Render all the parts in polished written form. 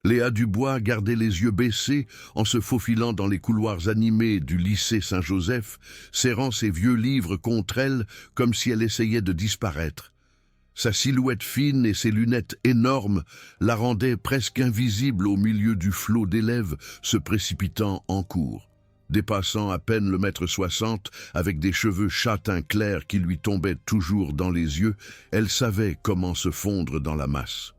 Léa Dubois gardait les yeux baissés en se faufilant dans les couloirs animés du lycée Saint-Joseph, serrant ses vieux livres contre elle comme si elle essayait de disparaître. Sa silhouette fine et ses lunettes énormes la rendaient presque invisible au milieu du flot d'élèves se précipitant en cours. Dépassant à peine le mètre 60, avec des cheveux châtain clair qui lui tombaient toujours dans les yeux, elle savait comment se fondre dans la masse.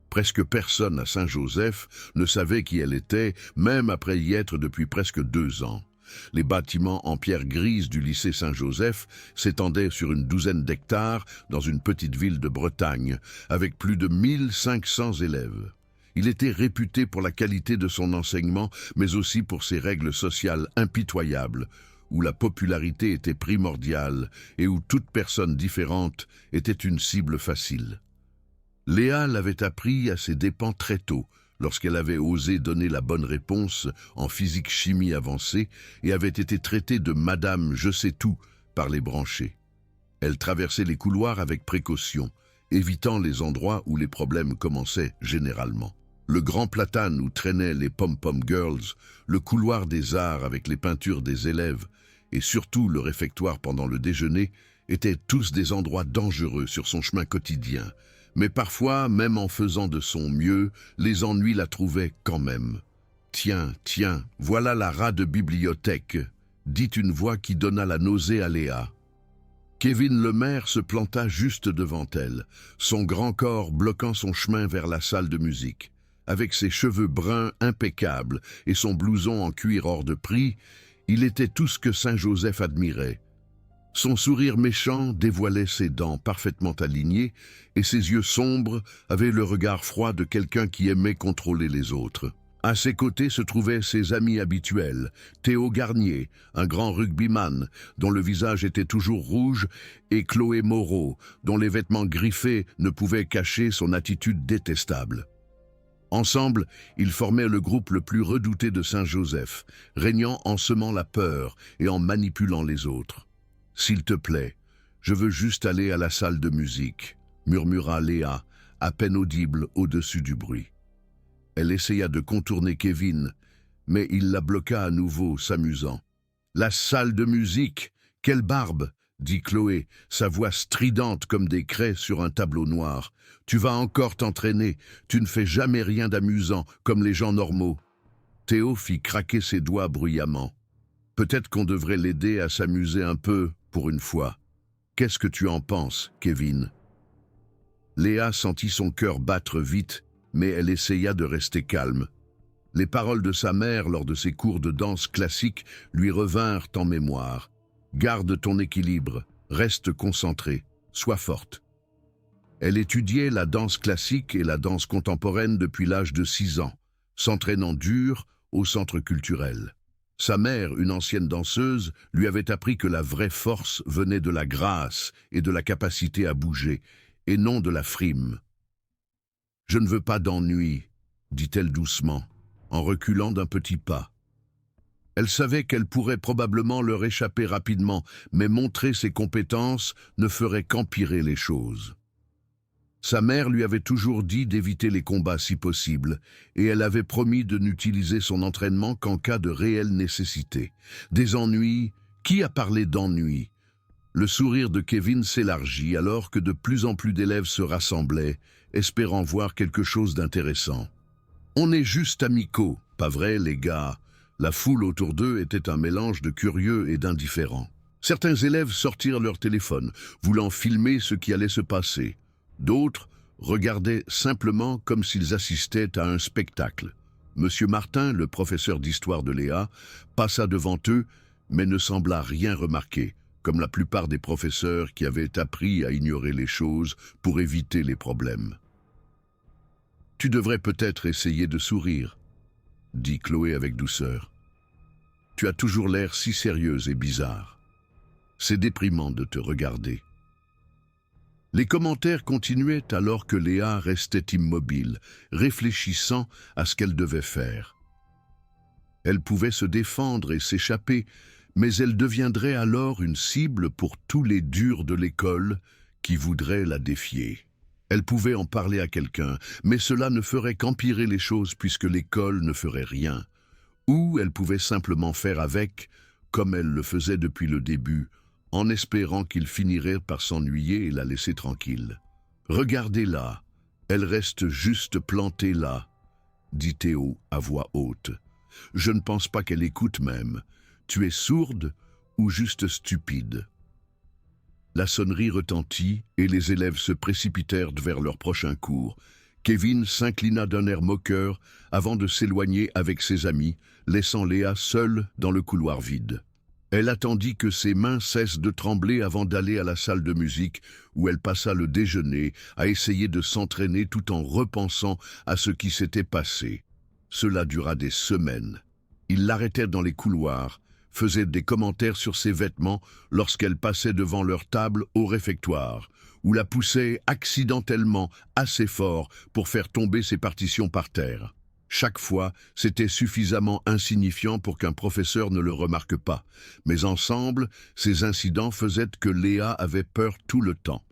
Presque personne à Saint-Joseph ne savait qui elle était, même après y être depuis presque 2 ans. Les bâtiments en pierre grise du lycée Saint-Joseph s'étendaient sur une douzaine d'hectares dans une petite ville de Bretagne, avec plus de 1500 élèves. Il était réputé pour la qualité de son enseignement, mais aussi pour ses règles sociales impitoyables, où la popularité était primordiale et où toute personne différente était une cible facile. Léa l'avait appris à ses dépens très tôt, lorsqu'elle avait osé donner la bonne réponse en physique-chimie avancée et avait été traitée de Madame Je sais tout par les branchés. Elle traversait les couloirs avec précaution, évitant les endroits où les problèmes commençaient généralement. Le grand platane où traînaient les pom-pom girls, le couloir des arts avec les peintures des élèves et surtout le réfectoire pendant le déjeuner étaient tous des endroits dangereux sur son chemin quotidien. Mais parfois, même en faisant de son mieux, les ennuis la trouvaient quand même. « Tiens, voilà la rat de bibliothèque », dit une voix qui donna la nausée à Léa. Kevin Lemaire se planta juste devant elle, son grand corps bloquant son chemin vers la salle de musique. Avec ses cheveux bruns impeccables et son blouson en cuir hors de prix, il était tout ce que Saint-Joseph admirait. Son sourire méchant dévoilait ses dents parfaitement alignées et ses yeux sombres avaient le regard froid de quelqu'un qui aimait contrôler les autres. À ses côtés se trouvaient ses amis habituels, Théo Garnier, un grand rugbyman dont le visage était toujours rouge, et Chloé Moreau, dont les vêtements griffés ne pouvaient cacher son attitude détestable. Ensemble, ils formaient le groupe le plus redouté de Saint-Joseph, régnant en semant la peur et en manipulant les autres. « S'il te plaît, je veux juste aller à la salle de musique », murmura Léa, à peine audible au-dessus du bruit. Elle essaya de contourner Kevin, mais il la bloqua à nouveau, s'amusant. « La salle de musique, quelle barbe !» dit Chloé, sa voix stridente comme des craies sur un tableau noir. « Tu vas encore t'entraîner, tu ne fais jamais rien d'amusant, comme les gens normaux. » Théo fit craquer ses doigts bruyamment. « Peut-être qu'on devrait l'aider à s'amuser un peu, pour une fois. Qu'est-ce que tu en penses, Kevin ?» Léa sentit son cœur battre vite, mais elle essaya de rester calme. Les paroles de sa mère lors de ses cours de danse classique lui revinrent en mémoire. « Garde ton équilibre, reste concentrée, sois forte. » Elle étudiait la danse classique et la danse contemporaine depuis l'âge de 6 ans, s'entraînant dur au centre culturel. Sa mère, une ancienne danseuse, lui avait appris que la vraie force venait de la grâce et de la capacité à bouger, et non de la frime. « Je ne veux pas d'ennui, » dit-elle doucement, en reculant d'un petit pas. Elle savait qu'elle pourrait probablement leur échapper rapidement, mais montrer ses compétences ne ferait qu'empirer les choses. Sa mère lui avait toujours dit d'éviter les combats si possible, et elle avait promis de n'utiliser son entraînement qu'en cas de réelle nécessité. Des ennuis, qui a parlé d'ennuis? Le sourire de Kevin s'élargit alors que de plus en plus d'élèves se rassemblaient, espérant voir quelque chose d'intéressant. « On est juste amicaux, pas vrai, les gars ?» La foule autour d'eux était un mélange de curieux et d'indifférents. Certains élèves sortirent leur téléphone, voulant filmer ce qui allait se passer. D'autres regardaient simplement comme s'ils assistaient à un spectacle. Monsieur Martin, le professeur d'histoire de Léa, passa devant eux, mais ne sembla rien remarquer, comme la plupart des professeurs qui avaient appris à ignorer les choses pour éviter les problèmes. « Tu devrais peut-être essayer de sourire, » dit Chloé avec douceur. « Tu as toujours l'air si sérieuse et bizarre. C'est déprimant de te regarder. » Les commentaires continuaient alors que Léa restait immobile, réfléchissant à ce qu'elle devait faire. Elle pouvait se défendre et s'échapper, mais elle deviendrait alors une cible pour tous les durs de l'école qui voudraient la défier. Elle pouvait en parler à quelqu'un, mais cela ne ferait qu'empirer les choses puisque l'école ne ferait rien. Ou elle pouvait simplement faire avec, comme elle le faisait depuis le début, en espérant qu'il finirait par s'ennuyer et la laisser tranquille. « Regardez-la, elle reste juste plantée là », dit Théo à voix haute. « Je ne pense pas qu'elle écoute même. Tu es sourde ou juste stupide ?» La sonnerie retentit et les élèves se précipitèrent vers leur prochain cours. Kevin s'inclina d'un air moqueur avant de s'éloigner avec ses amis, laissant Léa seule dans le couloir vide. Elle attendit que ses mains cessent de trembler avant d'aller à la salle de musique où elle passa le déjeuner à essayer de s'entraîner tout en repensant à ce qui s'était passé. Cela dura des semaines. Il l'arrêtait dans les couloirs, faisait des commentaires sur ses vêtements lorsqu'elle passait devant leur table au réfectoire, ou la poussait accidentellement assez fort pour faire tomber ses partitions par terre. Chaque fois, c'était suffisamment insignifiant pour qu'un professeur ne le remarque pas, mais ensemble, ces incidents faisaient que Léa avait peur tout le temps.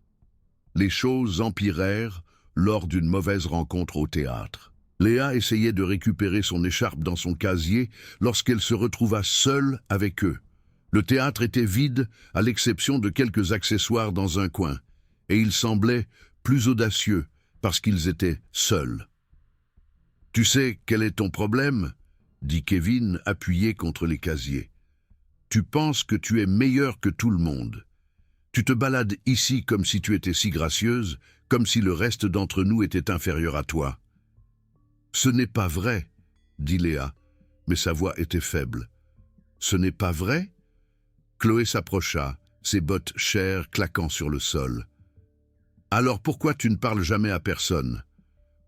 Les choses empirèrent lors d'une mauvaise rencontre au théâtre. Léa essayait de récupérer son écharpe dans son casier lorsqu'elle se retrouva seule avec eux. Le théâtre était vide, à l'exception de quelques accessoires dans un coin, et il semblait plus audacieux parce qu'ils étaient seuls. « Tu sais quel est ton problème ?» dit Kevin, appuyé contre les casiers. « Tu penses que tu es meilleur que tout le monde. Tu te balades ici comme si tu étais si gracieuse, comme si le reste d'entre nous était inférieur à toi. »« Ce n'est pas vrai, » dit Léa, mais sa voix était faible. « Ce n'est pas vrai ?» Chloé s'approcha, ses bottes chères claquant sur le sol. « Alors pourquoi tu ne parles jamais à personne ?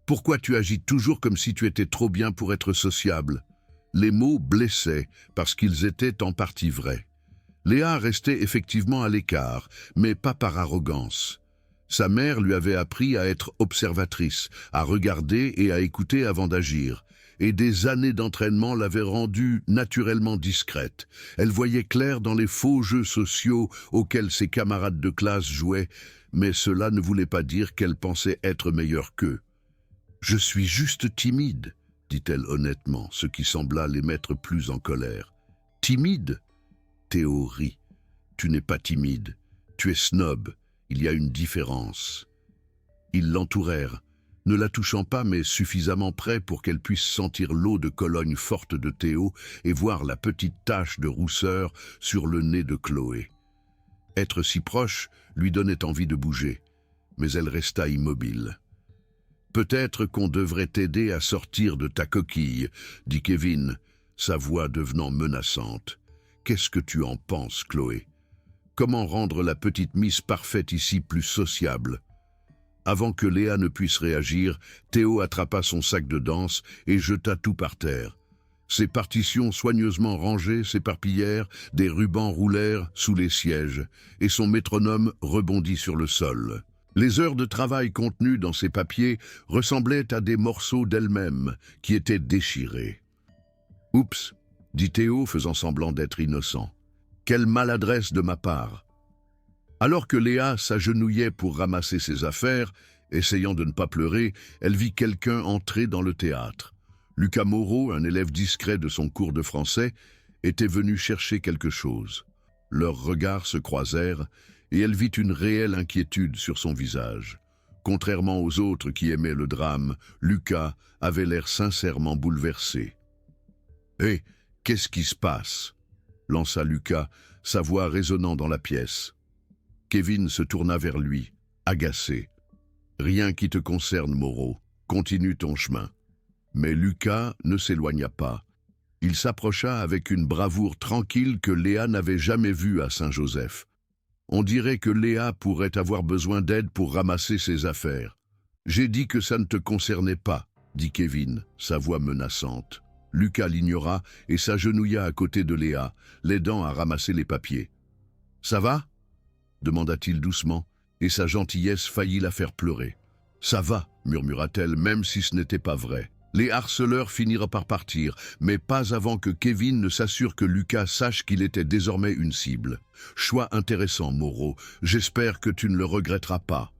Pourquoi tu agis toujours comme si tu étais trop bien pour être sociable ?» Les mots blessaient parce qu'ils étaient en partie vrais. Léa restait effectivement à l'écart, mais pas par arrogance. Sa mère lui avait appris à être observatrice, à regarder et à écouter avant d'agir, et des années d'entraînement l'avaient rendue naturellement discrète. Elle voyait clair dans les faux jeux sociaux auxquels ses camarades de classe jouaient, mais cela ne voulait pas dire qu'elle pensait être meilleure qu'eux. « Je suis juste timide », dit-elle honnêtement, ce qui sembla les mettre plus en colère. « Timide ?» Théo rit. « Tu n'es pas timide, tu es snob, il y a une différence. » Ils l'entourèrent, ne la touchant pas mais suffisamment près pour qu'elle puisse sentir l'eau de Cologne forte de Théo et voir la petite tache de rousseur sur le nez de Chloé. Être si proche lui donnait envie de bouger, mais elle resta immobile. « Peut-être qu'on devrait t'aider à sortir de ta coquille, » dit Kevin, sa voix devenant menaçante. « Qu'est-ce que tu en penses, Chloé? Comment rendre la petite Miss parfaite ici plus sociable ?» Avant que Léa ne puisse réagir, Théo attrapa son sac de danse et jeta tout par terre. Ses partitions soigneusement rangées s'éparpillèrent, des rubans roulèrent sous les sièges, et son métronome rebondit sur le sol. Les heures de travail contenues dans ces papiers ressemblaient à des morceaux d'elle-même qui étaient déchirés. « Oups !» dit Théo, faisant semblant d'être innocent. « Quelle maladresse de ma part !» Alors que Léa s'agenouillait pour ramasser ses affaires, essayant de ne pas pleurer, elle vit quelqu'un entrer dans le théâtre. Lucas Moreau, un élève discret de son cours de français, était venu chercher quelque chose. Leurs regards se croisèrent, et elle vit une réelle inquiétude sur son visage. Contrairement aux autres qui aimaient le drame, Lucas avait l'air sincèrement bouleversé. « Hé, qu'est-ce qui se passe ?» lança Lucas, sa voix résonnant dans la pièce. Kevin se tourna vers lui, agacé. « Rien qui te concerne, Moreau. Continue ton chemin. » Mais Lucas ne s'éloigna pas. Il s'approcha avec une bravoure tranquille que Léa n'avait jamais vue à Saint-Joseph. On dirait que Léa pourrait avoir besoin d'aide pour ramasser ses affaires. « J'ai dit que ça ne te concernait pas, » dit Kevin, sa voix menaçante. Lucas l'ignora et s'agenouilla à côté de Léa, l'aidant à ramasser les papiers. « Ça va ?» demanda-t-il doucement, et sa gentillesse faillit la faire pleurer. « Ça va », murmura-t-elle, même si ce n'était pas vrai. Les harceleurs finirent par partir, mais pas avant que Kevin ne s'assure que Lucas sache qu'il était désormais une cible. « Choix intéressant, Moreau. J'espère que tu ne le regretteras pas. »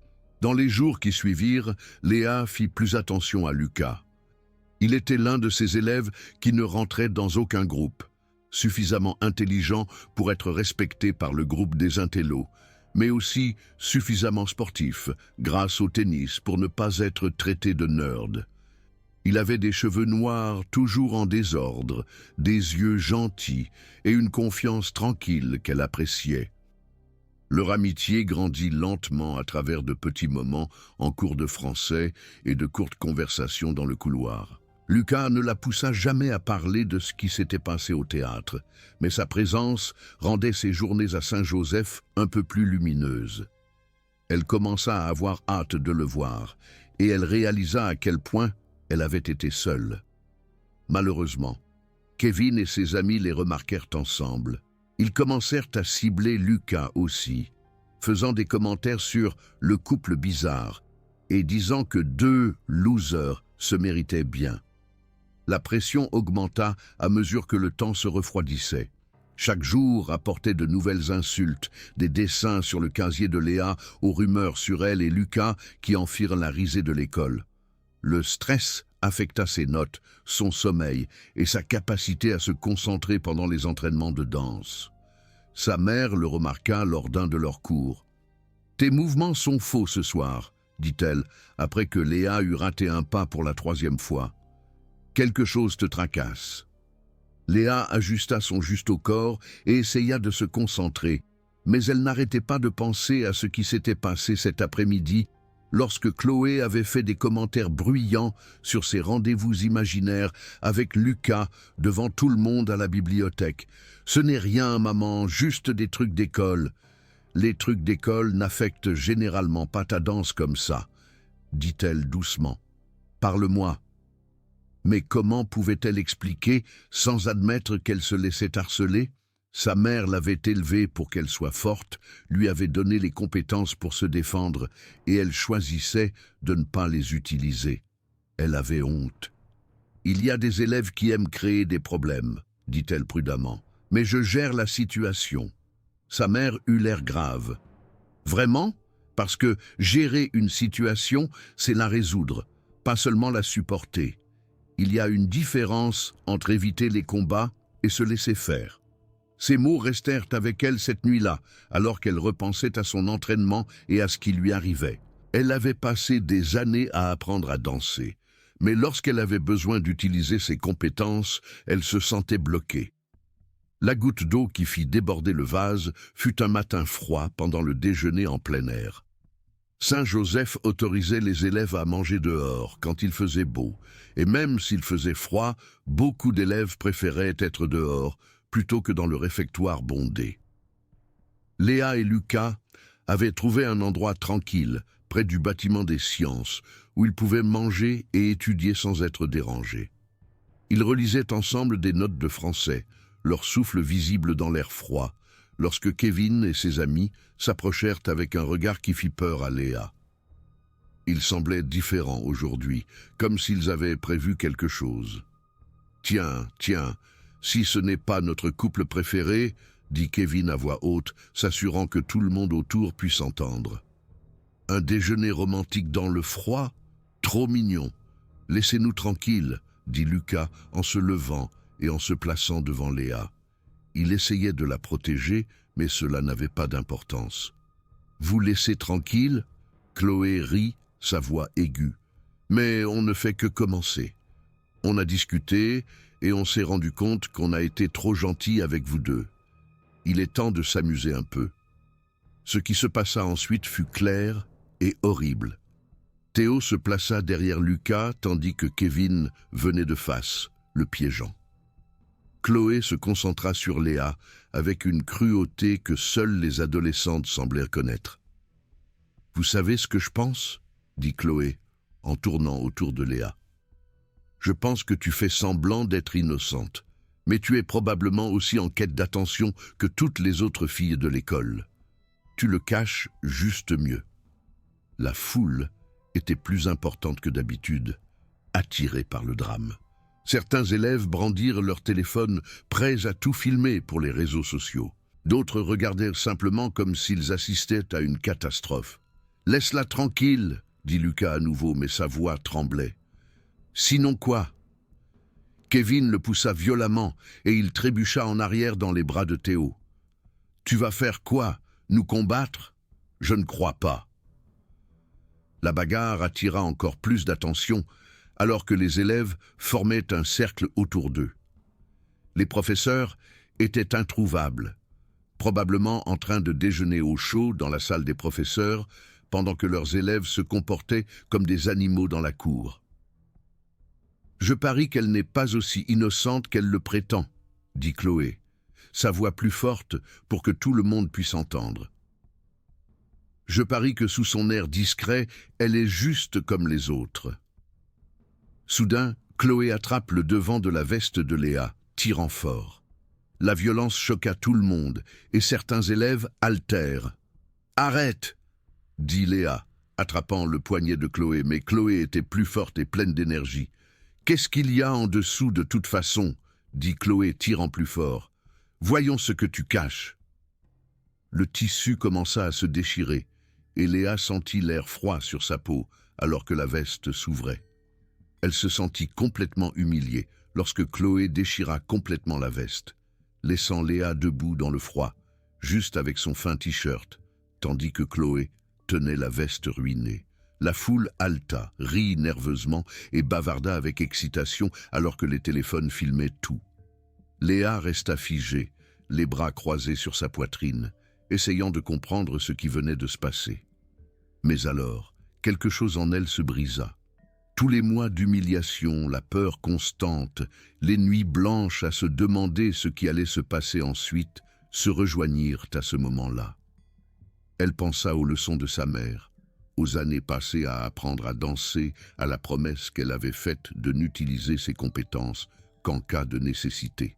Dans les jours qui suivirent, Léa fit plus attention à Lucas. Il était l'un de ces élèves qui ne rentrait dans aucun groupe, suffisamment intelligent pour être respecté par le groupe des intellos, mais aussi suffisamment sportif, grâce au tennis, pour ne pas être traité de nerd. Il avait des cheveux noirs toujours en désordre, des yeux gentils et une confiance tranquille qu'elle appréciait. Leur amitié grandit lentement à travers de petits moments en cours de français et de courtes conversations dans le couloir. Lucas ne la poussa jamais à parler de ce qui s'était passé au théâtre, mais sa présence rendait ses journées à Saint-Joseph un peu plus lumineuses. Elle commença à avoir hâte de le voir, et elle réalisa à quel point elle avait été seule. Malheureusement, Kevin et ses amis les remarquèrent ensemble. Ils commencèrent à cibler Lucas aussi, faisant des commentaires sur le couple bizarre et disant que deux losers se méritaient bien. La pression augmenta à mesure que le temps se refroidissait. Chaque jour apportait de nouvelles insultes, des dessins sur le casier de Léa aux rumeurs sur elle et Lucas qui en firent la risée de l'école. Le stress affecta ses notes, son sommeil et sa capacité à se concentrer pendant les entraînements de danse. Sa mère le remarqua lors d'un de leurs cours. « Tes mouvements sont faux ce soir, » dit-elle, après que Léa eut raté un pas pour la 3e fois. « Quelque chose te tracasse. » Léa ajusta son juste au corps et essaya de se concentrer, mais elle n'arrêtait pas de penser à ce qui s'était passé cet après-midi lorsque Chloé avait fait des commentaires bruyants sur ses rendez-vous imaginaires avec Lucas devant tout le monde à la bibliothèque. « Ce n'est rien, maman, juste des trucs d'école. » « Les trucs d'école n'affectent généralement pas ta danse comme ça, » dit-elle doucement. « Parle-moi. » Mais comment pouvait-elle expliquer sans admettre qu'elle se laissait harceler? Sa mère l'avait élevée pour qu'elle soit forte, lui avait donné les compétences pour se défendre, et elle choisissait de ne pas les utiliser. Elle avait honte. « Il y a des élèves qui aiment créer des problèmes, » dit-elle prudemment, « mais je gère la situation. » Sa mère eut l'air grave. « Vraiment? Parce que gérer une situation, c'est la résoudre, pas seulement la supporter. Il y a une différence entre éviter les combats et se laisser faire. » Ces mots restèrent avec elle cette nuit-là, alors qu'elle repensait à son entraînement et à ce qui lui arrivait. Elle avait passé des années à apprendre à danser, mais lorsqu'elle avait besoin d'utiliser ses compétences, elle se sentait bloquée. La goutte d'eau qui fit déborder le vase fut un matin froid pendant le déjeuner en plein air. Saint-Joseph autorisait les élèves à manger dehors quand il faisait beau, et même s'il faisait froid, beaucoup d'élèves préféraient être dehors plutôt que dans le réfectoire bondé. Léa et Lucas avaient trouvé un endroit tranquille, près du bâtiment des sciences, où ils pouvaient manger et étudier sans être dérangés. Ils relisaient ensemble des notes de français, leur souffle visible dans l'air froid, lorsque Kevin et ses amis s'approchèrent avec un regard qui fit peur à Léa. Ils semblaient différents aujourd'hui, comme s'ils avaient prévu quelque chose. « Tiens, si ce n'est pas notre couple préféré, » dit Kevin à voix haute, s'assurant que tout le monde autour puisse entendre. « Un déjeuner romantique dans le froid? Trop mignon. Laissez-nous tranquilles, » dit Lucas en se levant et en se plaçant devant Léa. Il essayait de la protéger, mais cela n'avait pas d'importance. « Vous laissez tranquille ?» Chloé rit, sa voix aiguë. « Mais on ne fait que commencer. On a discuté et on s'est rendu compte qu'on a été trop gentil avec vous deux. Il est temps de s'amuser un peu. » Ce qui se passa ensuite fut clair et horrible. Théo se plaça derrière Lucas tandis que Kevin venait de face, le piégeant. Chloé se concentra sur Léa avec une cruauté que seules les adolescentes semblaient connaître. « Vous savez ce que je pense ?» dit Chloé, en tournant autour de Léa. « Je pense que tu fais semblant d'être innocente, mais tu es probablement aussi en quête d'attention que toutes les autres filles de l'école. Tu le caches juste mieux. » La foule était plus importante que d'habitude, attirée par le drame. Certains élèves brandirent leur téléphone, prêts à tout filmer pour les réseaux sociaux. D'autres regardèrent simplement comme s'ils assistaient à une catastrophe. Laisse-la tranquille, dit Lucas à nouveau, mais sa voix tremblait. Sinon quoi? Kevin le poussa violemment et il trébucha en arrière dans les bras de Théo. Tu vas faire quoi? Nous combattre? Je ne crois pas. La bagarre attira encore plus d'attention alors que les élèves formaient un cercle autour d'eux. Les professeurs étaient introuvables, probablement en train de déjeuner au chaud dans la salle des professeurs pendant que leurs élèves se comportaient comme des animaux dans la cour. Je parie qu'elle n'est pas aussi innocente qu'elle le prétend, dit Chloé, sa voix plus forte pour que tout le monde puisse entendre. Je parie que sous son air discret, elle est juste comme les autres. Soudain, Chloé attrape le devant de la veste de Léa, tirant fort. La violence choqua tout le monde et certains élèves haltèrent. « Arrête !» dit Léa, attrapant le poignet de Chloé, mais Chloé était plus forte et pleine d'énergie. « Qu'est-ce qu'il y a en dessous de toute façon ?» dit Chloé, tirant plus fort. « Voyons ce que tu caches. » Le tissu commença à se déchirer, et Léa sentit l'air froid sur sa peau alors que la veste s'ouvrait. Elle se sentit complètement humiliée lorsque Chloé déchira complètement la veste, laissant Léa debout dans le froid, juste avec son fin t-shirt, tandis que Chloé tenait la veste ruinée. La foule haleta, rit nerveusement et bavarda avec excitation alors que les téléphones filmaient tout. Léa resta figée, les bras croisés sur sa poitrine, essayant de comprendre ce qui venait de se passer. Mais alors, quelque chose en elle se brisa. Tous les mois d'humiliation, la peur constante, les nuits blanches à se demander ce qui allait se passer ensuite, se rejoignirent à ce moment-là. Elle pensa aux leçons de sa mère, aux années passées à apprendre à danser, à la promesse qu'elle avait faite de n'utiliser ses compétences qu'en cas de nécessité.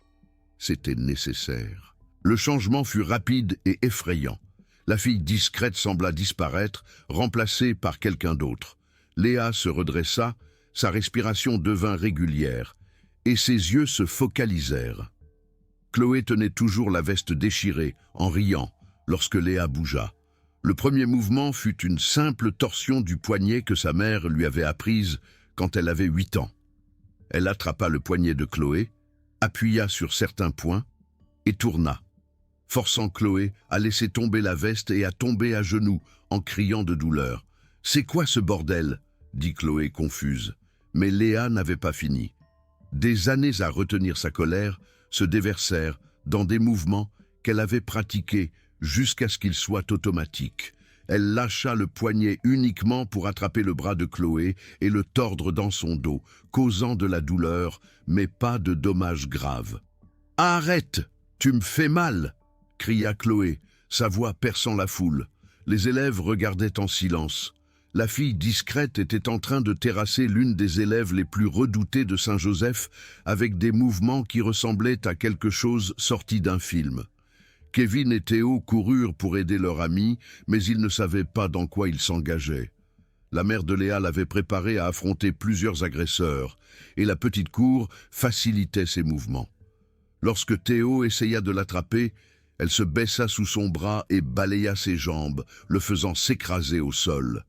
C'était nécessaire. Le changement fut rapide et effrayant. La fille discrète sembla disparaître, remplacée par quelqu'un d'autre. Léa se redressa, sa respiration devint régulière, et ses yeux se focalisèrent. Chloé tenait toujours la veste déchirée, en riant, lorsque Léa bougea. Le premier mouvement fut une simple torsion du poignet que sa mère lui avait apprise quand elle avait 8 ans. Elle attrapa le poignet de Chloé, appuya sur certains points et tourna, forçant Chloé à laisser tomber la veste et à tomber à genoux en criant de douleur. « C'est quoi ce bordel ?» dit Chloé confuse. Mais Léa n'avait pas fini. Des années à retenir sa colère se déversèrent dans des mouvements qu'elle avait pratiqués jusqu'à ce qu'ils soient automatiques. Elle lâcha le poignet uniquement pour attraper le bras de Chloé et le tordre dans son dos, causant de la douleur, mais pas de dommages graves. « Arrête! Tu me fais mal !» cria Chloé, sa voix perçant la foule. Les élèves regardaient en silence. La fille discrète était en train de terrasser l'une des élèves les plus redoutées de Saint-Joseph avec des mouvements qui ressemblaient à quelque chose sorti d'un film. Kevin et Théo coururent pour aider leur amie, mais ils ne savaient pas dans quoi ils s'engageaient. La mère de Léa l'avait préparée à affronter plusieurs agresseurs, et la petite cour facilitait ses mouvements. Lorsque Théo essaya de l'attraper, elle se baissa sous son bras et balaya ses jambes, le faisant s'écraser au sol.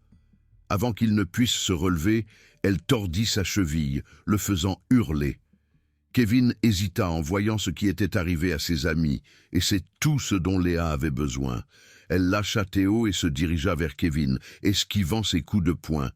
Avant qu'il ne puisse se relever, elle tordit sa cheville, le faisant hurler. Kevin hésita en voyant ce qui était arrivé à ses amis, et c'est tout ce dont Léa avait besoin. Elle lâcha Théo et se dirigea vers Kevin, esquivant ses coups de poing.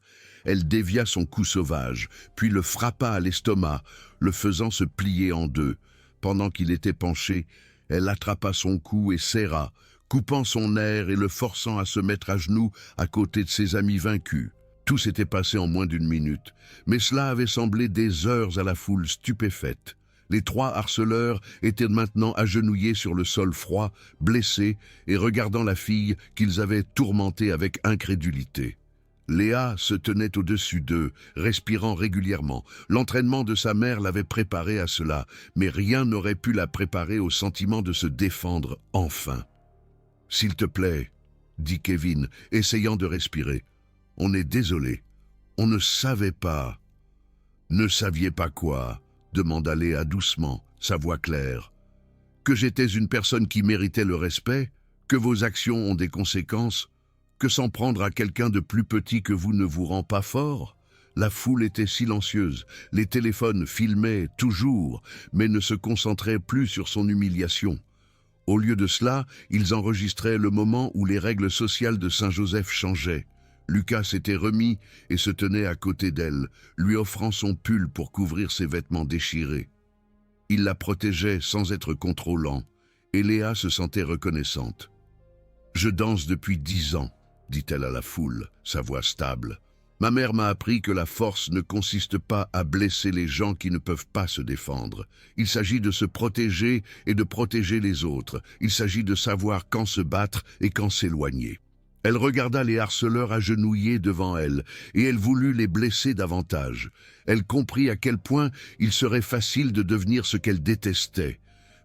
Elle dévia son coup sauvage, puis le frappa à l'estomac, le faisant se plier en deux. Pendant qu'il était penché, elle attrapa son cou et serra, coupant son air et le forçant à se mettre à genoux à côté de ses amis vaincus. Tout s'était passé en moins d'1 minute, mais cela avait semblé des heures à la foule stupéfaite. Les 3 harceleurs étaient maintenant agenouillés sur le sol froid, blessés, et regardant la fille qu'ils avaient tourmentée avec incrédulité. Léa se tenait au-dessus d'eux, respirant régulièrement. L'entraînement de sa mère l'avait préparée à cela, mais rien n'aurait pu la préparer au sentiment de se défendre enfin. « S'il te plaît, » dit Kevin, essayant de respirer. « On est désolé. On ne savait pas. »« Ne saviez pas quoi ?» demanda Léa doucement, sa voix claire. « Que j'étais une personne qui méritait le respect? Que vos actions ont des conséquences? Que s'en prendre à quelqu'un de plus petit que vous ne vous rend pas fort? La foule était silencieuse, les téléphones filmaient toujours, mais ne se concentraient plus sur son humiliation. Au lieu de cela, ils enregistraient le moment où les règles sociales de Saint-Joseph changeaient. Lucas s'était remis et se tenait à côté d'elle, lui offrant son pull pour couvrir ses vêtements déchirés. Il la protégeait sans être contrôlant, et Léa se sentait reconnaissante. « Je danse depuis 10 ans, dit-elle à la foule, sa voix stable. Ma mère m'a appris que la force ne consiste pas à blesser les gens qui ne peuvent pas se défendre. Il s'agit de se protéger et de protéger les autres. Il s'agit de savoir quand se battre et quand s'éloigner. » Elle regarda les harceleurs agenouillés devant elle, et elle voulut les blesser davantage. Elle comprit à quel point il serait facile de devenir ce qu'elle détestait.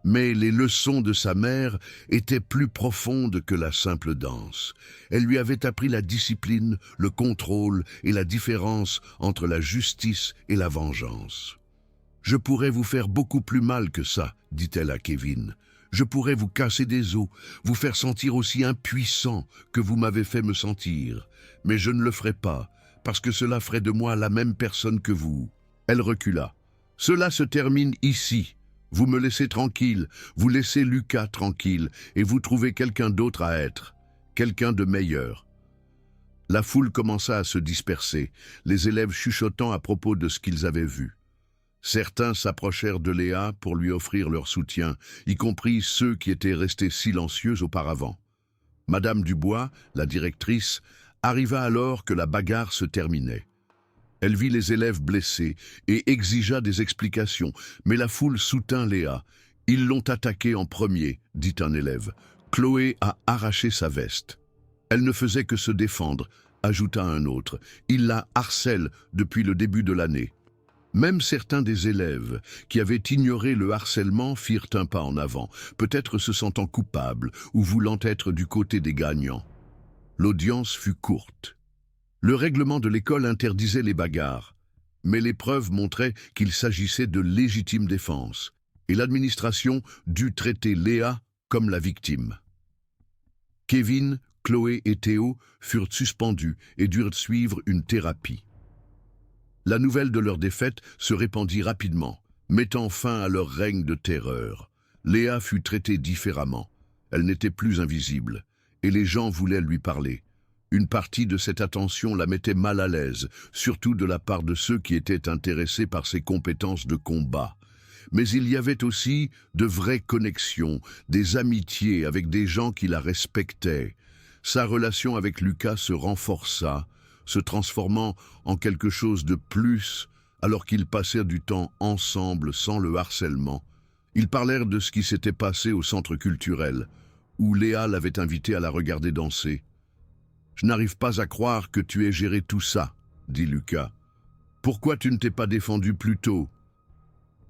Mais les leçons de sa mère étaient plus profondes que la simple danse. Elle lui avait appris la discipline, le contrôle et la différence entre la justice et la vengeance. « Je pourrais vous faire beaucoup plus mal que ça, dit-elle à Kevin. Je pourrais vous casser des os, vous faire sentir aussi impuissant que vous m'avez fait me sentir. Mais je ne le ferai pas, parce que cela ferait de moi la même personne que vous. » Elle recula. « Cela se termine ici. Vous me laissez tranquille, vous laissez Lucas tranquille, et vous trouvez quelqu'un d'autre à être, quelqu'un de meilleur. » La foule commença à se disperser, les élèves chuchotant à propos de ce qu'ils avaient vu. Certains s'approchèrent de Léa pour lui offrir leur soutien, y compris ceux qui étaient restés silencieux auparavant. Madame Dubois, la directrice, arriva alors que la bagarre se terminait. Elle vit les élèves blessés et exigea des explications, mais la foule soutint Léa. « Ils l'ont attaquée en premier, dit un élève. Chloé a arraché sa veste. Elle ne faisait que se défendre, ajouta un autre. Il la harcèle depuis le début de l'année. » Même certains des élèves qui avaient ignoré le harcèlement firent un pas en avant, peut-être se sentant coupables ou voulant être du côté des gagnants. L'audience fut courte. Le règlement de l'école interdisait les bagarres, mais les preuves montraient qu'il s'agissait de légitime défense, et l'administration dut traiter Léa comme la victime. Kevin, Chloé et Théo furent suspendus et durent suivre une thérapie. La nouvelle de leur défaite se répandit rapidement, mettant fin à leur règne de terreur. Léa fut traitée différemment. Elle n'était plus invisible, et les gens voulaient lui parler. Une partie de cette attention la mettait mal à l'aise, surtout de la part de ceux qui étaient intéressés par ses compétences de combat. Mais il y avait aussi de vraies connexions, des amitiés avec des gens qui la respectaient. Sa relation avec Lucas se renforça, se transformant en quelque chose de plus alors qu'ils passèrent du temps ensemble sans le harcèlement. Ils parlèrent de ce qui s'était passé au centre culturel, où Léa l'avait invité à la regarder danser. « Je n'arrive pas à croire que tu aies géré tout ça, » dit Lucas. « Pourquoi tu ne t'es pas défendu plus tôt ?»«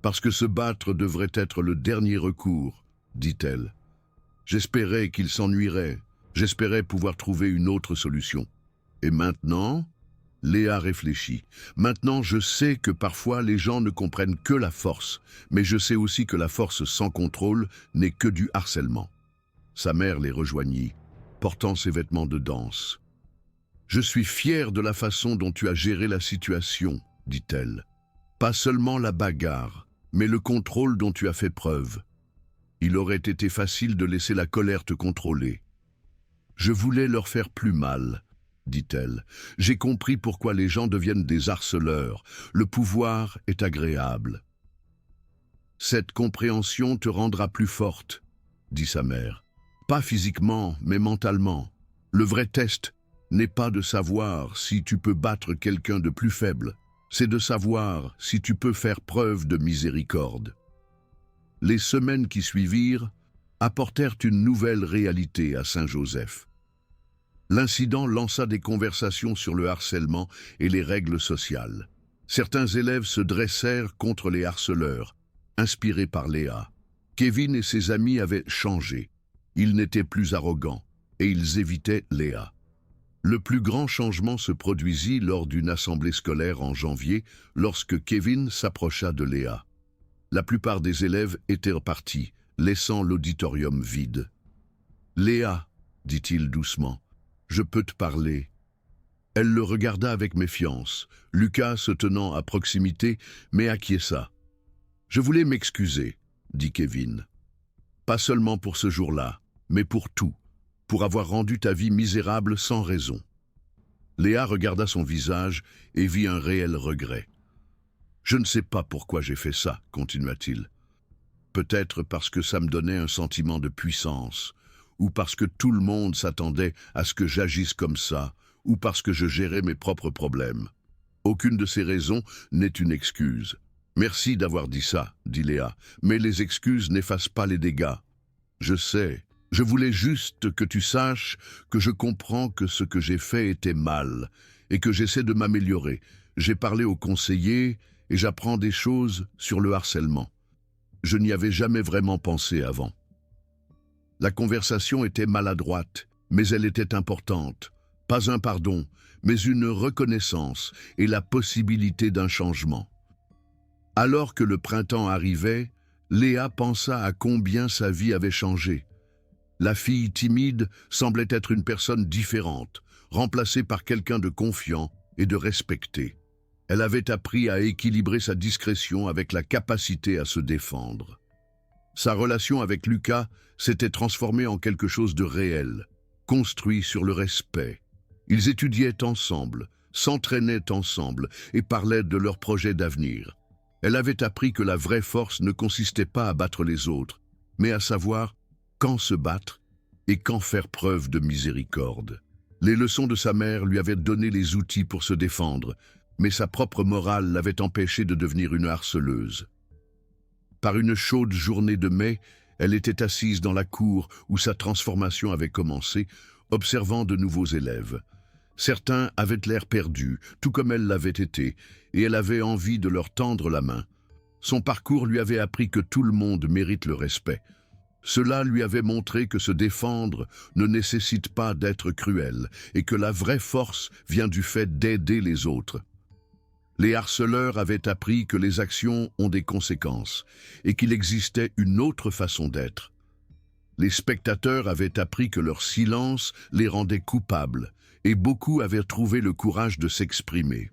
Parce que se battre devrait être le dernier recours, » dit-elle. « J'espérais qu'il s'ennuierait, j'espérais pouvoir trouver une autre solution. » Et maintenant, Léa réfléchit. Maintenant, je sais que parfois les gens ne comprennent que la force, mais je sais aussi que la force sans contrôle n'est que du harcèlement. Sa mère les rejoignit, portant ses vêtements de danse. « Je suis fière de la façon dont tu as géré la situation, » dit-elle. « Pas seulement la bagarre, mais le contrôle dont tu as fait preuve. Il aurait été facile de laisser la colère te contrôler. Je voulais leur faire plus mal, dit-elle. J'ai compris pourquoi les gens deviennent des harceleurs. Le pouvoir est agréable. Cette compréhension te rendra plus forte, dit sa mère. Pas physiquement, mais mentalement. Le vrai test n'est pas de savoir si tu peux battre quelqu'un de plus faible, c'est de savoir si tu peux faire preuve de miséricorde. Les semaines qui suivirent apportèrent une nouvelle réalité à Saint-Joseph. L'incident lança des conversations sur le harcèlement et les règles sociales. Certains élèves se dressèrent contre les harceleurs, inspirés par Léa. Kevin et ses amis avaient changé. Ils n'étaient plus arrogants et ils évitaient Léa. Le plus grand changement se produisit lors d'une assemblée scolaire en janvier, lorsque Kevin s'approcha de Léa. La plupart des élèves étaient partis, laissant l'auditorium vide. « Léa, dit-il doucement, Je peux te parler. Elle le regarda avec méfiance, Lucas se tenant à proximité, mais acquiesça. Je voulais m'excuser, dit Kevin. Pas seulement pour ce jour-là, mais pour tout, pour avoir rendu ta vie misérable sans raison. Léa regarda son visage et vit un réel regret. Je ne sais pas pourquoi j'ai fait ça, continua-t-il. Peut-être parce que ça me donnait un sentiment de puissance, ou parce que tout le monde s'attendait à ce que j'agisse comme ça, ou parce que je gérais mes propres problèmes. Aucune de ces raisons n'est une excuse. Merci d'avoir dit ça, dit Léa, mais les excuses n'effacent pas les dégâts. Je sais, je voulais juste que tu saches que je comprends que ce que j'ai fait était mal, et que j'essaie de m'améliorer. J'ai parlé au conseiller, et j'apprends des choses sur le harcèlement. Je n'y avais jamais vraiment pensé avant. La conversation était maladroite, mais elle était importante. Pas un pardon, mais une reconnaissance et la possibilité d'un changement. Alors que le printemps arrivait, Léa pensa à combien sa vie avait changé. La fille timide semblait être une personne différente, remplacée par quelqu'un de confiant et de respecté. Elle avait appris à équilibrer sa discrétion avec la capacité à se défendre. Sa relation avec Lucas s'était transformée en quelque chose de réel, construit sur le respect. Ils étudiaient ensemble, s'entraînaient ensemble et parlaient de leurs projets d'avenir. Elle avait appris que la vraie force ne consistait pas à battre les autres, mais à savoir quand se battre et quand faire preuve de miséricorde. Les leçons de sa mère lui avaient donné les outils pour se défendre, mais sa propre morale l'avait empêchée de devenir une harceleuse. Par une chaude journée de mai, elle était assise dans la cour où sa transformation avait commencé, observant de nouveaux élèves. Certains avaient l'air perdus, tout comme elle l'avait été, et elle avait envie de leur tendre la main. Son parcours lui avait appris que tout le monde mérite le respect. Cela lui avait montré que se défendre ne nécessite pas d'être cruel, et que la vraie force vient du fait d'aider les autres. Les harceleurs avaient appris que les actions ont des conséquences, et qu'il existait une autre façon d'être. Les spectateurs avaient appris que leur silence les rendait coupables, et beaucoup avaient trouvé le courage de s'exprimer.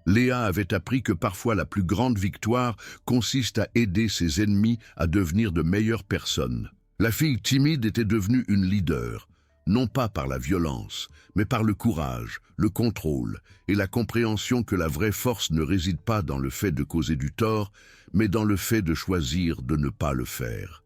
Léa avait appris que parfois la plus grande victoire consiste à aider ses ennemis à devenir de meilleures personnes. La fille timide était devenue une leader, non pas par la violence, mais par le courage, le contrôle et la compréhension que la vraie force ne réside pas dans le fait de causer du tort, mais dans le fait de choisir de ne pas le faire.